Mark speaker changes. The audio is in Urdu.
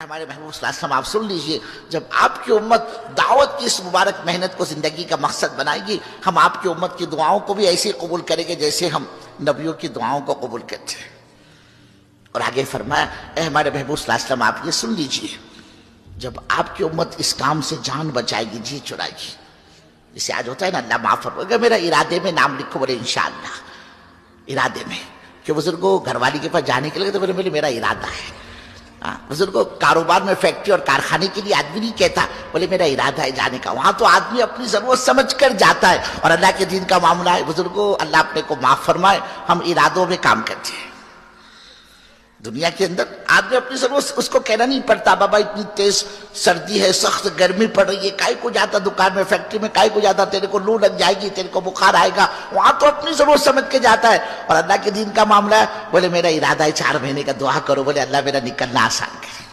Speaker 1: ہمارے محبوب صلی اللہ علیہ وسلم آپ سن لیجئے، جب آپ کی امت دعوت کی اس مبارک محنت کو زندگی کا مقصد بنائے گی، ہم آپ کی امت کی دعاؤں کو بھی ایسے قبول کریں گے جیسے ہم نبیوں کی دعاؤں کو قبول کرتے ہیں۔ اور آگے فرمایا، اے ہمارے محبوب صلی اللہ علیہ وسلم آپ یہ سن لیجئے، جب آپ کی امت اس کام سے جان بچائے گی، جی چھڑائے گی، جسے آج ہوتا ہے نا اللہ معاف فرمائے گا، میرا ارادے میں نام لکھو، بولے انشاءاللہ، ارادے میں، کہ بزرگوں گھر والی کے پاس جانے کے لئے تو بولے میرا ارادہ ہے۔ بزرگوں کاروبار میں فیکٹری اور کارخانے کے لیے آدمی نہیں کہتا بولے میرا ارادہ ہے جانے کا، وہاں تو آدمی اپنی ضرورت سمجھ کر جاتا ہے، اور اللہ کے دین کا معاملہ ہے بزرگوں اللہ اپنے کو معاف فرمائے، ہم ارادوں میں کام کرتے ہیں۔ دنیا کے اندر آدمی اپنی ضرورت اس کو کہنا نہیں پڑتا بابا اتنی تیز سردی ہے، سخت گرمی پڑ رہی ہے، کائے کو جاتا دکان میں فیکٹری میں، کائے کو جاتا تیرے کو لو لگ جائے گی، تیرے کو بخار آئے گا، وہاں تو اپنی ضرورت سمجھ کے جاتا ہے۔ اور اللہ کے دین کا معاملہ ہے بولے میرا ارادہ ہے 4 مہینے کا، دعا کرو بولے اللہ میرا نکلنا آسان کرے۔